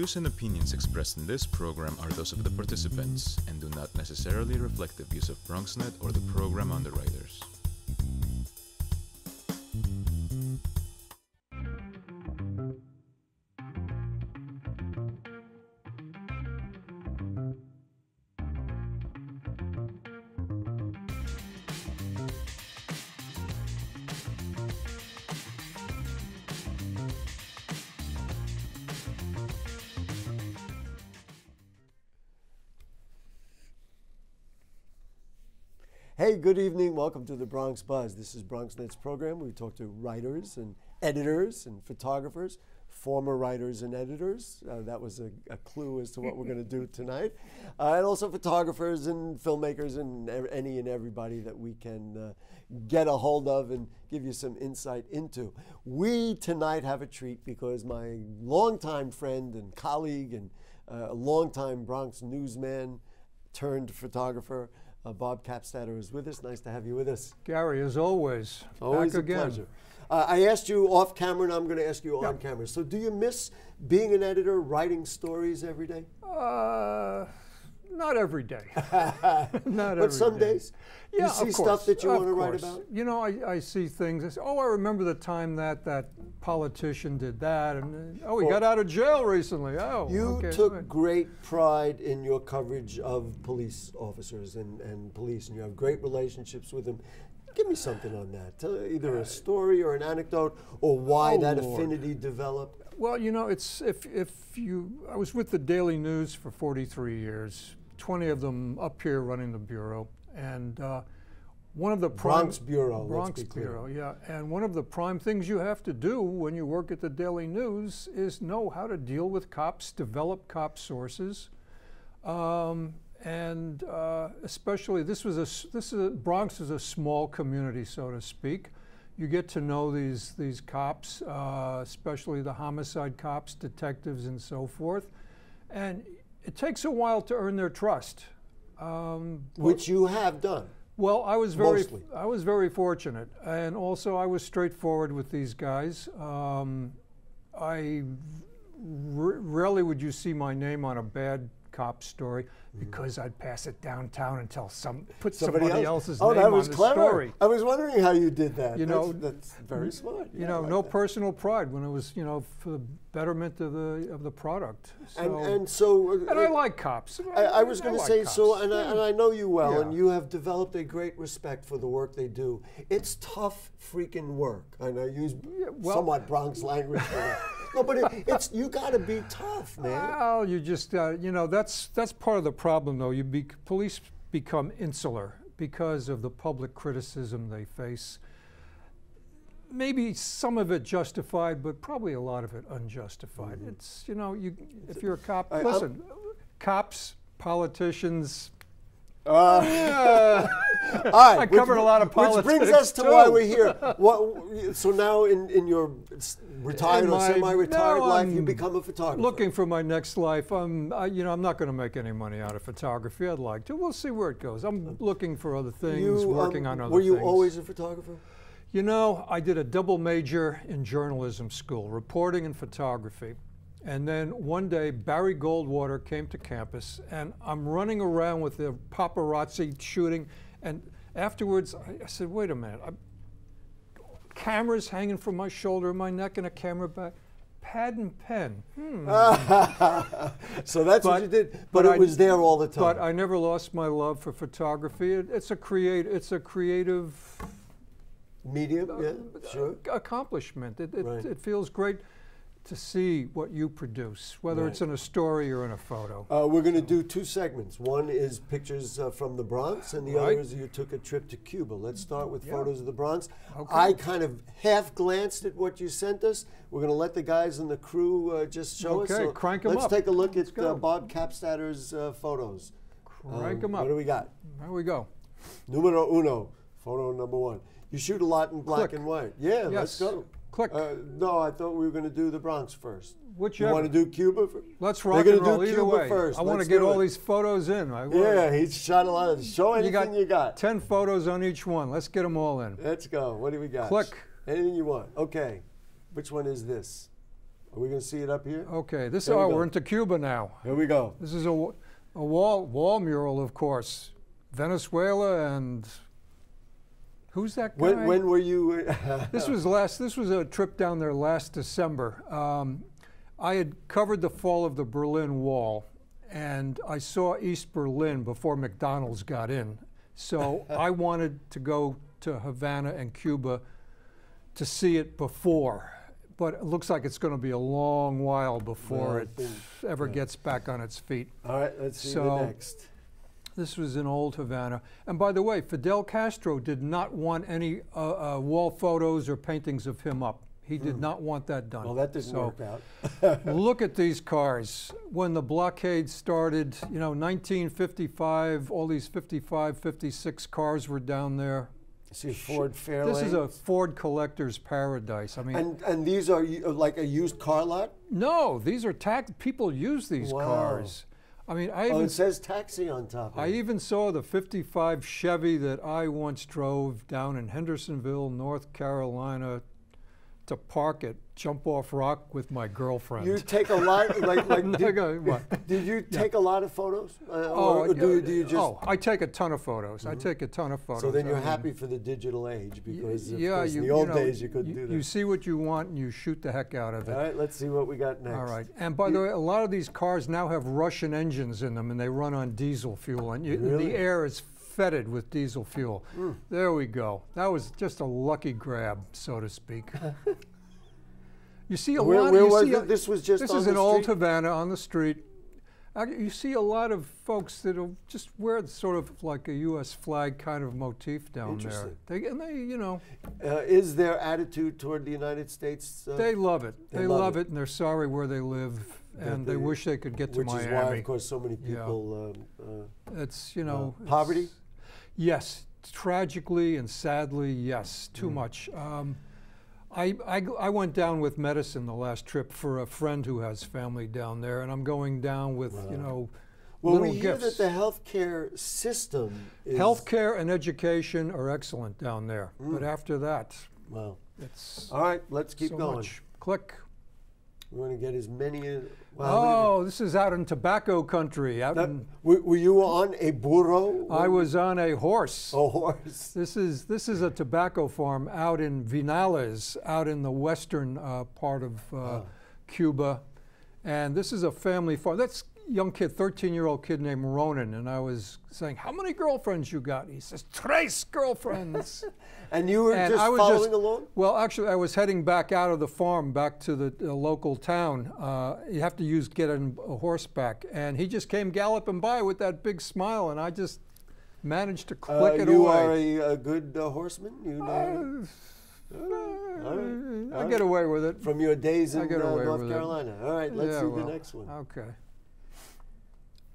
views and opinions expressed in this program are those of the participants and do not necessarily reflect the views of BronxNet or the program underwriters. Hey, good evening. Welcome to the Bronx Buzz. This is BronxNet's program. We talk to writers and editors and photographers, former writers and editors. That was a clue as to what we're going to do tonight. And also photographers and filmmakers and any and everybody that we can get a hold of and give you some insight into. We tonight have a treat because my longtime friend and colleague and a longtime Bronx newsman turned photographer, Bob Kappstatter is with us. Nice to have you with us. Gary, as always. Always back a again. pleasure. I asked you off camera, and I'm going to ask you on camera. So do you miss being an editor, writing stories every day? Not every day. Not every day. But some days? Yeah, you see stuff that you want to write about? You know, I see things. I say, oh, I remember the time that politician did that, and oh, he got out of jail recently. Oh, you okay. took great pride in your coverage of police officers and police, and you have great relationships with them. Give me something on that. Tell either a story or an anecdote, or why that affinity developed. Well, you know, it's I was with the Daily News for 43 years. 20 of them up here running the bureau, and one of the Bronx Bureau. Bronx Bureau, yeah. And one of the prime things you have to do when you work at the Daily News is know how to deal with cops, develop cop sources, and especially Bronx is a small community, so to speak. You get to know these cops, especially the homicide cops, detectives, and so forth, and it takes a while to earn their trust. Which you have done. Well, I was very fortunate, and also I was straightforward with these guys. Rarely would you see my name on a bad cop story because I'd pass it downtown and put somebody else's name on the story. I was wondering how you did that. You know, that's very smart. You know, no personal pride when it was, you know, for the betterment of the product. So, and I like cops. I was going to say cops. so, and I know you well, and you have developed a great respect for the work they do. It's tough freaking work. I know you use somewhat Bronx language for that. No, but it's you got to be tough, man. Well, you just you know, that's part of the problem, though. Police become insular because of the public criticism they face. Maybe some of it justified, but probably a lot of it unjustified. It's, you know, if you're a cop, listen, cops, politicians. All right, I covered a lot of politics. Which brings us to why we're here. So now in your retired or semi-retired life, you become a photographer. Looking for my next life. You know, I'm not going to make any money out of photography. I'd like to. We'll see where it goes. I'm looking for other things, working on other things. Were you always a photographer? You know, I did a double major in journalism school, reporting and photography. And then one day, Barry Goldwater came to campus, and I'm running around with the paparazzi shooting. And afterwards, I said, wait a minute. Cameras hanging from my shoulder, my neck, and a camera bag. Pad and pen. So that's what you did, but it was there all the time. But I never lost my love for photography. It's a creative medium, sure. Accomplishment. It feels great to see what you produce, whether it's in a story or in a photo. We're going to do two segments. One is pictures from the Bronx, and the other is you took a trip to Cuba. Let's start with photos of the Bronx. Okay. I kind of half glanced at what you sent us. We're going to let the guys in the crew just show us. So crank them up. Let's take a look at Bob Kappstatter's photos. Crank them up. What do we got? There we go. Numero uno, photo number one. You shoot a lot in black and white. Yeah, let's go. Click. No, I thought we were going to do the Bronx first. Whichever. You want to do Cuba first? Let's rock and roll either way. First. I want to get all these photos in. Yeah, he's shot a lot of. Show anything you got. 10 photos on each one. Let's get them all in. Let's go. What do we got? Click. Anything you want. Okay. Which one is this? Are we going to see it up here? Okay, this There we go. we're into Cuba now. Here we go. This is a wall mural, of course. Venezuela and who's that guy? When were you? This was a trip down there last December. I had covered the fall of the Berlin Wall, and I saw East Berlin before McDonald's got in. So I wanted to go to Havana and Cuba to see it before. But it looks like it's going to be a long while before it ever gets back on its feet. All right, let's see the next. This was in old Havana. And by the way, Fidel Castro did not want any wall photos or paintings of him up. He did not want that done. Well, that didn't work out. Look at these cars. When the blockade started, 1955, all these 55, 56 cars were down there. See a Ford Fairlane. This is a Ford collector's paradise. I mean, and these are like a used car lot? No, these are people use these cars. I mean, it says taxi on top of it. I even saw the 55 Chevy that I once drove down in Hendersonville, North Carolina, to park at Jump Off Rock with my girlfriend. You take a lot, did you take a lot of photos? Or do you just? Oh, I take a ton of photos. I take a ton of photos. So then you're happy for the digital age because of course, in the you old know, days you couldn't do that. You see what you want and you shoot the heck out of it. All right, let's see what we got next. All right, and by the way, a lot of these cars now have Russian engines in them and they run on diesel fuel, and the air is fetid with diesel fuel. There we go. That was just a lucky grab, so to speak. You see a lot. This was just. This is in old Havana on the street. You see a lot of folks that'll just wear sort of like a U.S. flag kind of motif down there. Is their attitude toward the United States? They love it. They love it, and they're sorry where they live, and they wish they could get to Miami. Which is why, of course, so many people. It's poverty. Yes, tragically and sadly, yes, too much. I went down with medicine the last trip for a friend who has family down there, and I'm going down with, well, little we hear gifts. that the healthcare system is... Healthcare and education are excellent down there, but after that, it's... All right, let's keep going. Much. Click. We want to get as many... This is out in tobacco country. Were you on a burro? I was on a horse. A horse. This is a tobacco farm out in Vinales, out in the western part of Cuba, and this is a family farm. That's a young kid, 13-year-old kid named Ronan, and I was saying, "How many girlfriends you got?" He says, "Tres girlfriends." And you were just following along? Well, actually, I was heading back out of the farm, back to the local town. You have to get a horseback. And he just came galloping by with that big smile, and I just managed to click it away. You are a good horseman? You know? I get away with it. From your days in North Carolina. All right, let's see the next one. Okay.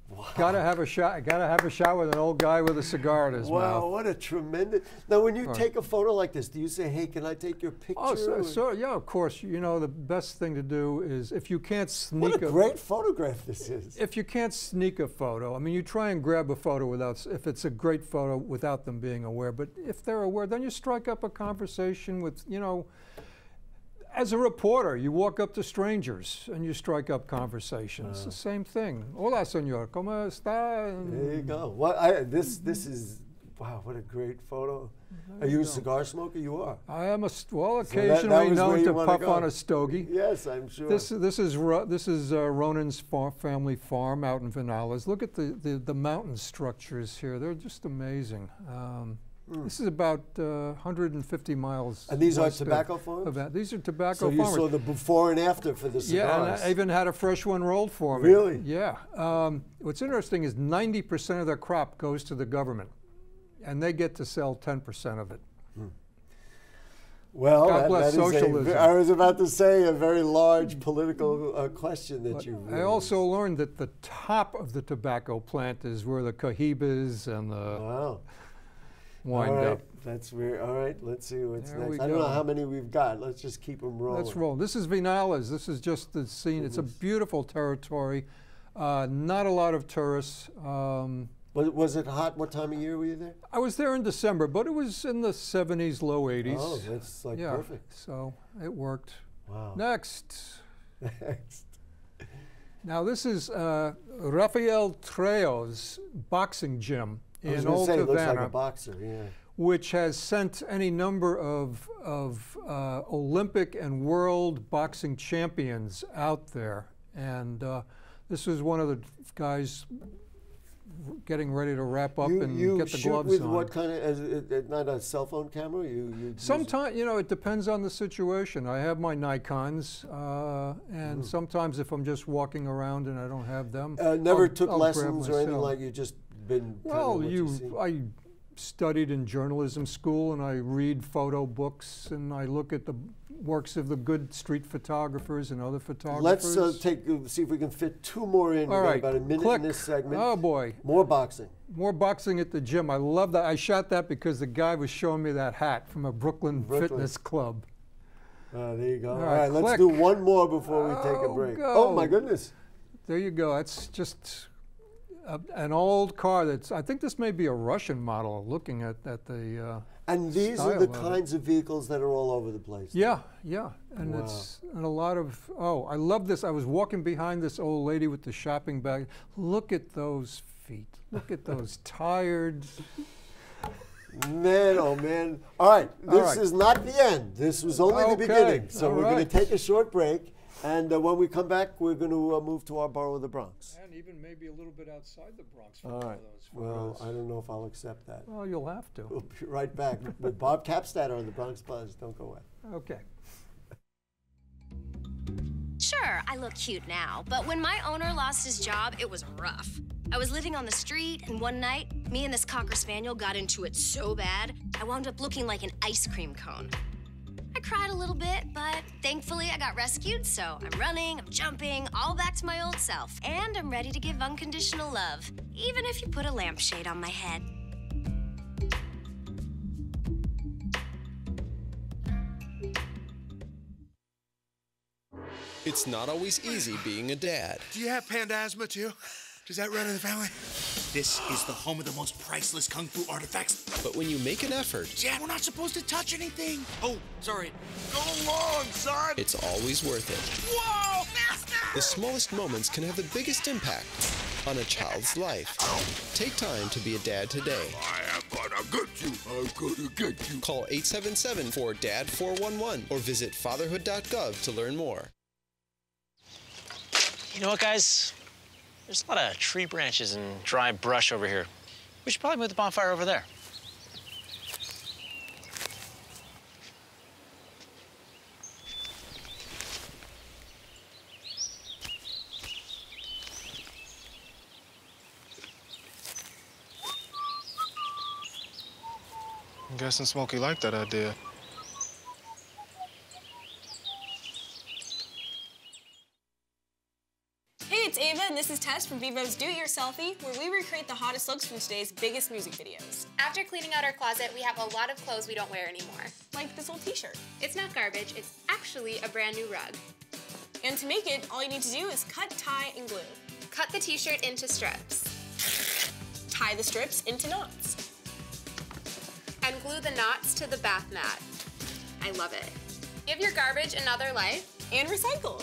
Wow. Gotta have a shot with an old guy with a cigar in his mouth. Wow, what a tremendous! Now, when you take a photo like this, do you say, "Hey, can I take your picture?" Oh, yeah, of course. The best thing to do is if you can't sneak. What a great photograph this is! If you can't sneak a photo, I mean, you try and grab a photo if it's a great photo without them being aware. But if they're aware, then you strike up a conversation with, As a reporter, you walk up to strangers and you strike up conversations. It's the same thing. Hola, señor, ¿cómo está? There you go. This is, wow, what a great photo. Are you a cigar smoker? You are. I am occasionally known to puff on a stogie. Yes, I'm sure. This is Ronan's family farm out in Vinales. Look at the mountain structures here. They're just amazing. This is about 150 miles. And these are tobacco farms? These are tobacco farms. So you saw the before and after for the cigars? Yeah, and I even had a fresh one rolled for me. Really? Yeah. What's interesting is 90% of their crop goes to the government, and they get to sell 10% of it. Well, God bless socialism. I was about to say a very large political question that you raised. I also learned that the top of the tobacco plant is where the cohibas and the wind up. That's weird. All right, let's see what's next. I go. don't know how many we've got. Let's just keep them rolling. Let's roll. This is Vinales. This is just the scene. It's a beautiful territory. Not a lot of tourists. Was it hot? What time of year were you there? I was there in December, but it was in the 70s, low 80s. Oh, that's like perfect. So it worked. Wow. Next. Next. Now this is Rafael Trejo's boxing gym I was in going to Old say, it looks Havana, like a boxer, yeah. which has sent any number of Olympic and world boxing champions out there. And this was one of the guys getting ready to wrap up and get the gloves on. You shoot with what kind of, not a cell phone camera? Sometimes, you know, it depends on the situation. I have my Nikons, and sometimes if I'm just walking around and I don't have them, never took I'll lessons grab or anything myself. like you just been Well, kind of what you see? I studied in journalism school, and I read photo books, and I look at the works of the good street photographers and other photographers. Let's see if we can fit two more in. All We've got right, about a minute click. in this segment. Oh boy, More boxing. more boxing at the gym. I love that. I shot that because the guy was showing me that hat from a Brooklyn fitness club. There you go. All right, right, let's click. do one more before we take a Oh, break. go. Oh my goodness. There you go. That's just an old car that's, I think this may be a Russian model, looking at the And these are style the of it. kinds of vehicles that are all over the place. Yeah, and Wow. it's and a lot of, oh, I love this. I was walking behind this old lady with the shopping bag. Look at those feet. Look at those tired. Man, oh man. All right, this right. is not the end. This was only the Okay, beginning. So all we're going right. to take a short break. And when we come back, we're going to move to our borough of the Bronx. And even maybe a little bit outside the Bronx for All one right. of those Well, photos. I don't know if I'll accept that. Well, you'll have to. We'll be right back with Bob Kappstatter on the Bronx Buzz. Don't go away. Okay. Sure, I look cute now, but when my owner lost his job, it was rough. I was living on the street, and one night, me and this Cocker Spaniel got into it so bad, I wound up looking like an ice cream cone. I cried a little bit, but thankfully I got rescued, so I'm running, I'm jumping, all back to my old self, and I'm ready to give unconditional love, even if you put a lampshade on my head. It's not always easy being a dad. Do you have panda asthma too? Does that run in the family? This is the home of the most priceless kung fu artifacts. But when you make an effort, Dad, we're not supposed to touch anything. Oh, sorry. Go along, son. it's always worth it. Whoa, master! The smallest moments can have the biggest impact on a child's life. Take time to be a dad today. I am gonna get you. I'm gonna get you. Call 877-4DAD-411 or visit fatherhood.gov to learn more. You know what, guys? There's a lot of tree branches and dry brush over here. We should probably move the bonfire over there. I'm guessing Smokey liked that idea. Hey, it's Ava, and this is Tess from Vivo's Do It Yourselfie, where we recreate the hottest looks from today's biggest music videos. After cleaning out our closet, we have a lot of clothes we don't wear anymore. Like this old t-shirt. It's not garbage, it's actually a brand new rug. And to make it, all you need to do is cut, tie, and glue. Cut the t-shirt into strips. Tie the strips into knots. And glue the knots to the bath mat. I love it. Give your garbage another life. And recycle.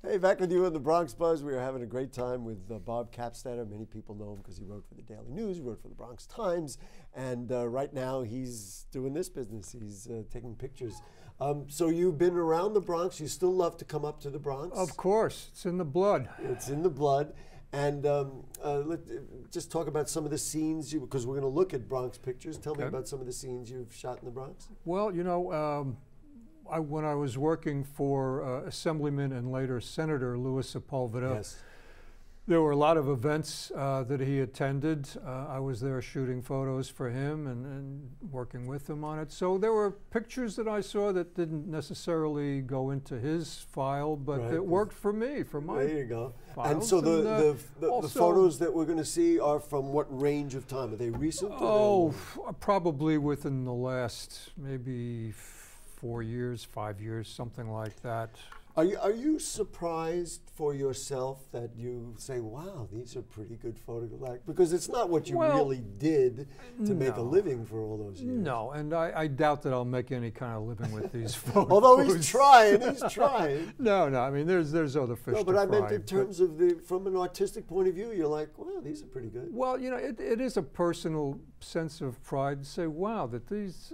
Hey, back with you in the Bronx Buzz. We are having a great time with Bob Kappstatter. Many people know him because he wrote for the Daily News, he wrote for the Bronx Times, and right now he's doing this business. He's taking pictures So you've been around the Bronx. You still love to come up to the Bronx? Of course, it's in the blood. It's in the blood. And let's just talk about some of the scenes, because we're going to look at Bronx pictures. Tell me about some of the scenes you've shot in the Bronx. Well, you know, when I was working for Assemblyman and later Senator Louis Sepulveda, yes, there were a lot of events that he attended. I was there shooting photos for him and working with him on it. So there were pictures that I saw that didn't necessarily go into his file, but it worked for me, for my There you go. files. And so the also, photos that we're going to see are from what range of time? Are they recent? Oh, probably within the last maybe 4 years, 5 years, something like that. Are you surprised for yourself that you say, wow, these are pretty good photographs? Like, because it's not what you really did to make a living for all those years. No, and I doubt that I'll make any kind of living with these photos. Although he's trying, he's trying. No, I mean, there's other fish to fry. No, but I meant in terms of from an artistic point of view, you're like, wow, these are pretty good. Well, you know, it is a personal sense of pride to say, wow, that these,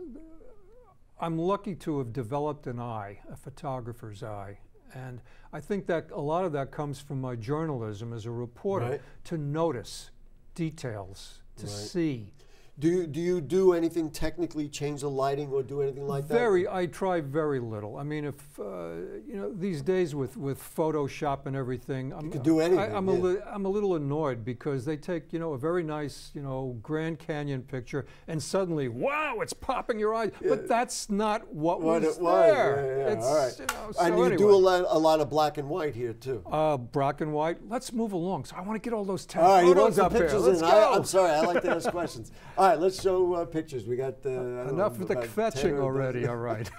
I'm lucky to have developed an eye, a photographer's eye. And I think that a lot of that comes from my journalism as a reporter, to notice details, to see. Do you do anything technically, change the lighting or do anything like that? I try very little. I mean, if you know, these days with Photoshop and everything, you can do anything. I'm a little annoyed because they take, you know, a very nice, you know, Grand Canyon picture and suddenly, wow, it's popping your eyes. But that's not what was there. Yeah, all right. You know, and so you do a lot of black and white here too. Black and white. Let's move along. So I want to get all those 10 all right, photos up here. Let's go. I'm sorry, I like to ask questions. All right, let's show pictures. We got enough with the kvetching already. All right.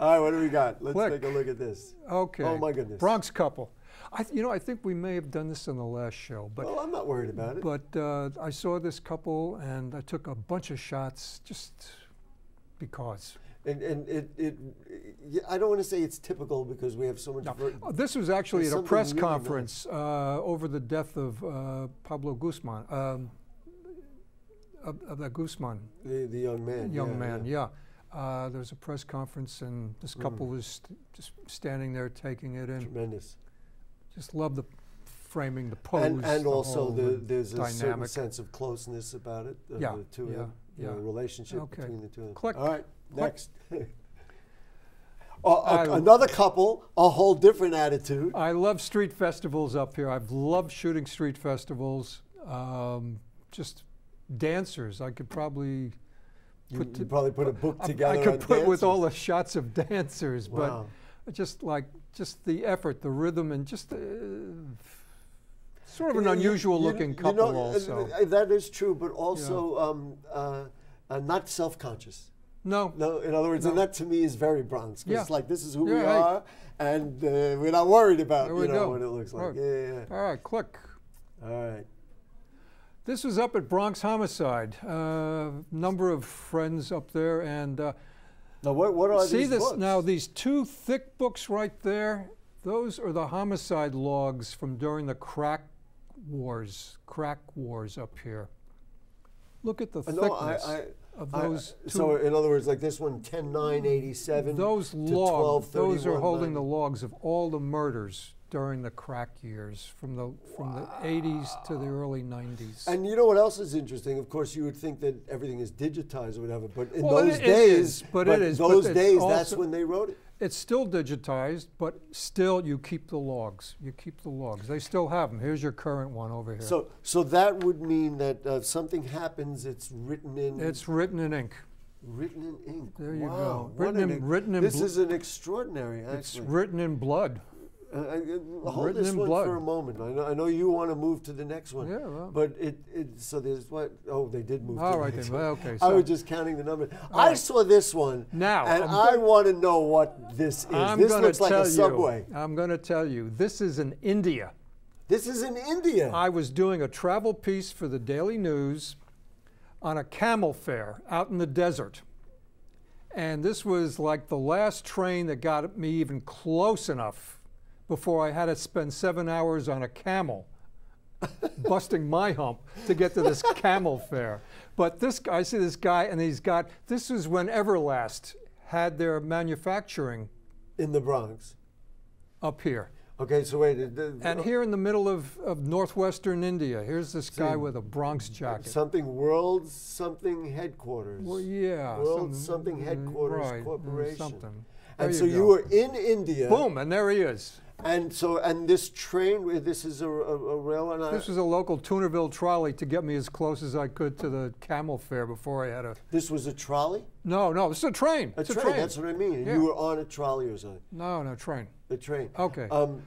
All right, what do we got? Let's take a look at this. Okay. Oh my goodness. Bronx couple. You know, I think we may have done this in the last show, but well, I'm not worried about it. But I saw this couple and I took a bunch of shots just because. And I don't want to say it's typical because we have so much. No. This was actually at a press conference over the death of Pablo Guzman. Of the Guzman. The young man. Young man, yeah. There was a press conference and this couple was just standing there taking it in. Tremendous. Just love the framing, the pose. And also there's dynamic. A certain sense of closeness about it. The two of them, relationship between the two of them. Click. All right, Click. next. Another couple, a whole different attitude. I love street festivals up here. I've loved shooting street festivals. Just dancers. I could probably put a book together. I could put dancers. with all the shots of dancers, wow. But just the effort, the rhythm, and just sort of an unusual looking couple. Also, that is true, but also not self-conscious. No. In other words, and that to me is very Bronx. It's like this is who we hey. are, and we're not worried about what it looks like. Right. Yeah. All right, click. All right. This was up at Bronx Homicide. Number of friends up there, and now what are see these this books? now? These two thick books right there. Those are the homicide logs from during the crack wars up here. Look at the thickness of those two. So in other words, like this one, 10/9/87. Those to logs, 12/31/90. those are holding the logs of all the murders during the crack years, from the 80s to the early 90s. And you know what else is interesting? Of course, you would think that everything is digitized or whatever, but in well, those days, also, that's when they wrote it. It's still digitized, but still you keep the logs. You keep the logs. They still have them. Here's your current one over here. So that would mean that if something happens, it's written in. It's written in ink. Written in ink. There you wow. go. Written in. This is an extraordinary. Actually. It's written in blood. Hold this one for a moment. I know you want to move to the next one. Yeah, well. But so there's what? Oh, they did move. All to right the next then. one. Well, okay. I So was just counting the numbers. I saw this one now, and I want to know what this is. This looks like a subway. I'm going to tell you. This is in India. This is in India. I was doing a travel piece for the Daily News on a camel fair out in the desert. And this was like the last train that got me even close enough before I had to spend 7 hours on a camel, busting my hump to get to this camel fair. But this guy, I see this guy, and this is when Everlast had their manufacturing in the Bronx. Up here. Okay, so wait. And here in the middle of northwestern India, here's this guy with a Bronx jacket. Something World something headquarters. Well, yeah. World something headquarters right, corporation. Something. And so you were in India. Boom, and there he is. And so, and this train, this is a rail. And this was a local Tunerville trolley to get me as close as I could to the camel fair before I had a. This was a trolley? No, this is a train. It's a train. That's what I mean. Yeah. You were on a trolley or something. No, train. The train. Okay. Go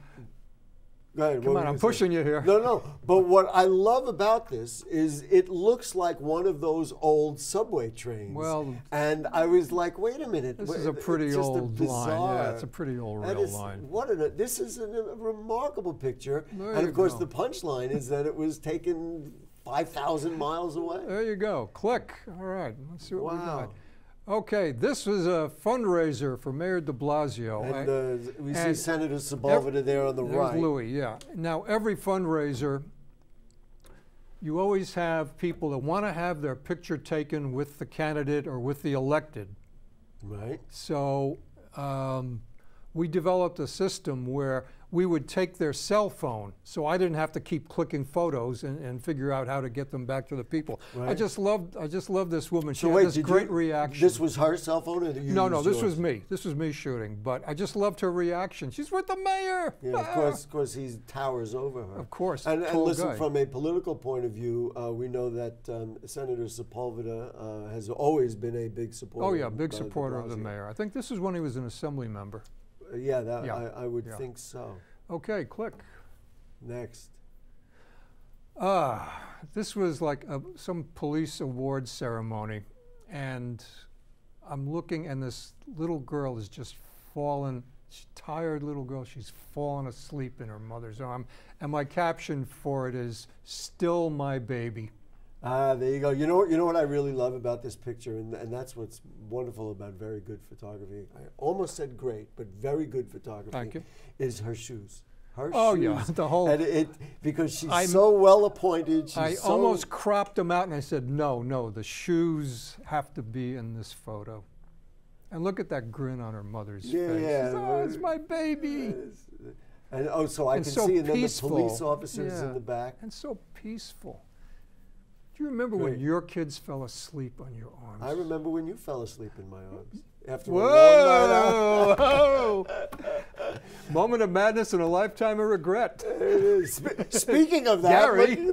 ahead. Come on, I'm pushing you here. No. But what I love about this is it looks like one of those old subway trains. Well, and I was like, wait a minute. This is a pretty old line. Yeah, it's a pretty old rail line. This is a remarkable picture. And of course, the punchline is that it was taken 5,000 miles away. There you go. Click. All right. Let's see what we got. Okay, this was a fundraiser for Mayor de Blasio. And we see Senator Sepulveda there on the right. There's Louis, yeah. Now, every fundraiser, you always have people that want to have their picture taken with the candidate or with the elected. Right. So we developed a system where we would take their cell phone, so I didn't have to keep clicking photos and figure out how to get them back to the people. Right. I just loved this woman. She had this great reaction. This was her cell phone, or No, this was me. This was me shooting. But I just loved her reaction. She's with the mayor. Yeah, of course, he towers over her. Of course, and listen, from a political point of view, we know that Senator Sepulveda has always been a big supporter. Oh yeah, big supporter of the mayor. I think this is when he was an assembly member. I would think so. Okay, click. Next. This was like some police awards ceremony, and I'm looking, and this little girl is just fallen. She's a tired little girl. She's fallen asleep in her mother's arm, and my caption for it is "Still my baby." There you go. You know what I really love about this picture, and that's what's wonderful about very good photography. I almost said great, but very good photography. Thank you. Is her shoes. Her shoes. Yeah, the whole. Because she's so well appointed. I almost cropped them out, and I said, no, the shoes have to be in this photo. And look at that grin on her mother's face. Yeah. Oh, it's my baby. And so I can see, and then the police officers in the back. And so peaceful. Do you remember when your kids fell asleep on your arms? I remember when you fell asleep in my arms. After a long night out. Moment of madness and a lifetime of regret. It is. Speaking of that, Gary.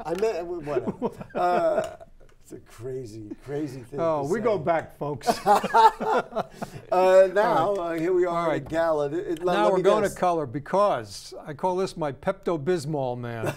I meant whatever. It's a crazy thing. Oh, we go back, folks. Now, here we are at a gala. Now we're going to color because I call this my Pepto-Bismol man.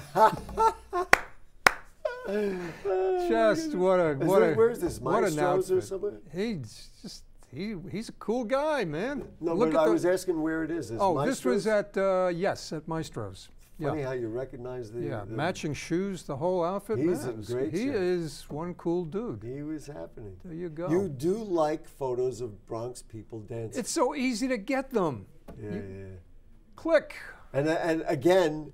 Just where's this? Maestro's or something? He's a cool guy, man. No, but I was asking where it is. This was at at Maestro's. Funny how you recognize the matching shoes, the whole outfit. He's in great shape. He is one cool dude. He was happening. There you go. You do like photos of Bronx people dancing. It's so easy to get them. Yeah. Click. And again,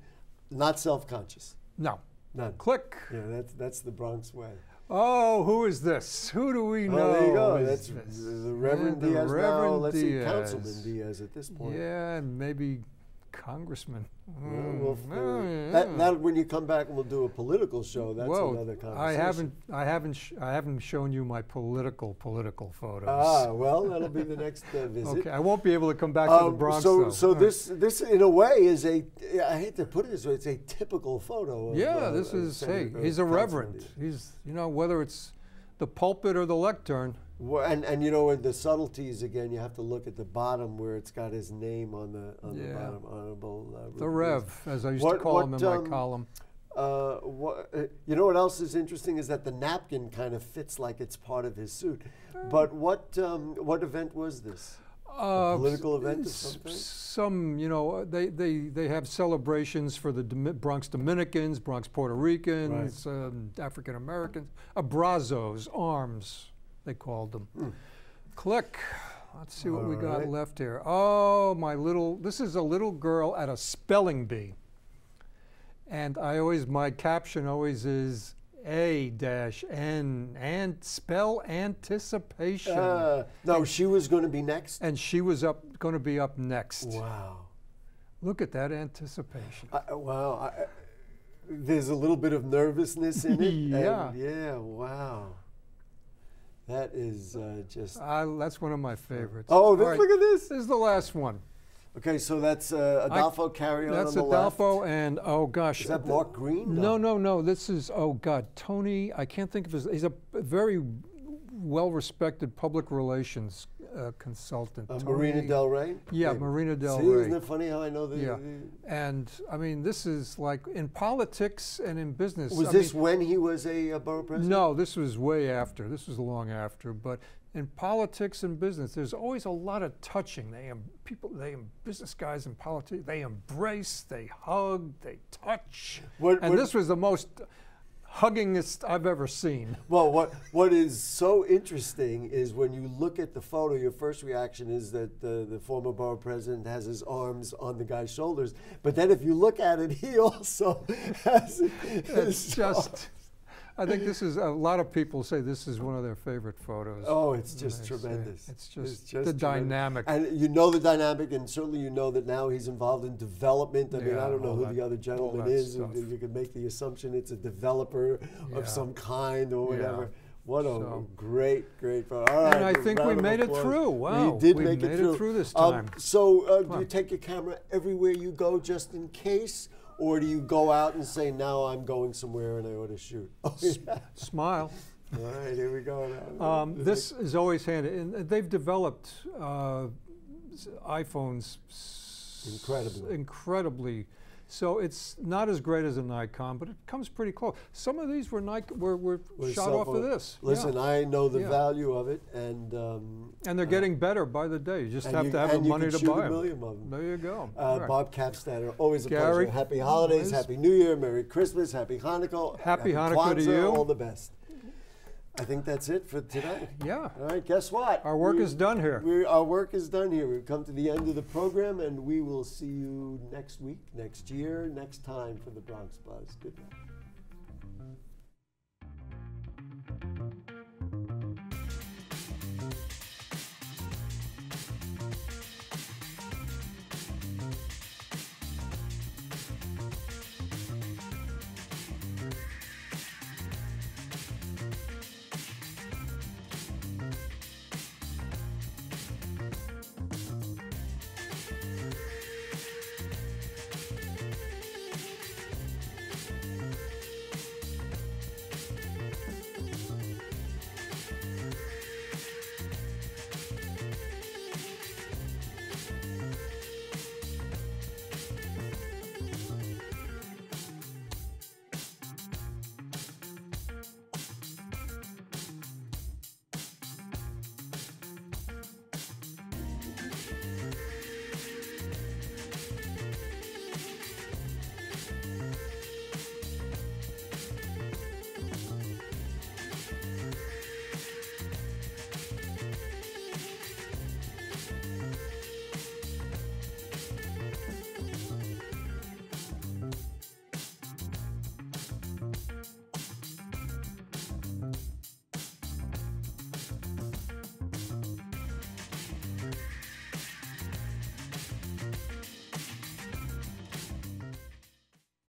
not self-conscious. No. None. Click. Yeah, that's the Bronx way. Oh, who is this? Who do we know? Oh, there you go. That's the Reverend Diaz now. Let's see, Councilman Diaz at this point. Yeah, and maybe Congressman. That when you come back and we'll do a political show, that's another conversation. I haven't shown you my political photos. Well, that'll be the next visit. Okay, I won't be able to come back to the Bronx. So this in a way is I hate to put it this way, it's a typical photo. This is he's a reverend. He's whether it's the pulpit or the lectern. And with the subtleties again, you have to look at the bottom where it's got his name on the bottom. Honorable. The Rev, as I used to call him in my column. What else is interesting is that the napkin kind of fits like it's part of his suit. But what event was this? A political event or something? They have celebrations for the Bronx Dominicans, Bronx Puerto Ricans, African Americans, abrazos, arms. They called them. Click. Let's see what we got left here. Oh, this is a little girl at a spelling bee. And my caption always is, A-N, and spell anticipation. No, she was going to be next. And she was going to be up next. Wow. Look at that anticipation. Wow. There's a little bit of nervousness in it. Yeah. Yeah, wow. That is just... That's one of my favorites. Oh, right. Look at this. This is the last one. Okay, so that's Adolfo Carrion on the left. That's Adolfo, and oh gosh. Is that Mark Green? No. This is, oh God, Tony, I can't think of his, he's a very well-respected public relations consultant. Marina Del Rey? Yeah, Marina Del See, Rey. isn't it funny how I know the... Yeah, and I mean, this is like in politics and in business. Was this when he was a borough president? No, this was way after. This was long after, but in politics and business, there's always a lot of touching. Business guys in politics, they embrace, they hug, they touch. This was the most huggingest I've ever seen. Well, what is so interesting is when you look at the photo, your first reaction is that the former borough president has his arms on the guy's shoulders. But then if you look at it, he also has it's just... I think this is, a lot of people say this is one of their favorite photos. Oh, it's just tremendous. It's just the dynamic. And you know the dynamic, and certainly you know that now he's involved in development. I mean, I don't know who the other gentleman is. You could make the assumption it's a developer of some kind or whatever. Yeah. What a great photo. All right, and I think we made it through. Wow. We did make it through this time. So do you take your camera everywhere you go just in case? Or do you go out and say, now I'm going somewhere and I ought to shoot? Oh, yeah. Smile. All right, here we go now. This is always handy. And they've developed iPhones incredibly. So it's not as great as a Nikon, but it comes pretty close. Some of these were shot off of this. Listen, I know the value of it, and they're getting better by the day. You just have to have the money to buy them. 1 million of them. There you go. Bob Kappstatter, always a pleasure. Happy holidays, Happy New Year, Merry Christmas, Happy Hanukkah. Happy Hanukkah Kwanzaa, to you. All the best. I think that's it for today. Yeah. All right, guess what? Our work is done here. Our work is done here. We've come to the end of the program, and we will see you next week, next year, next time for the Bronx Buzz. Good night.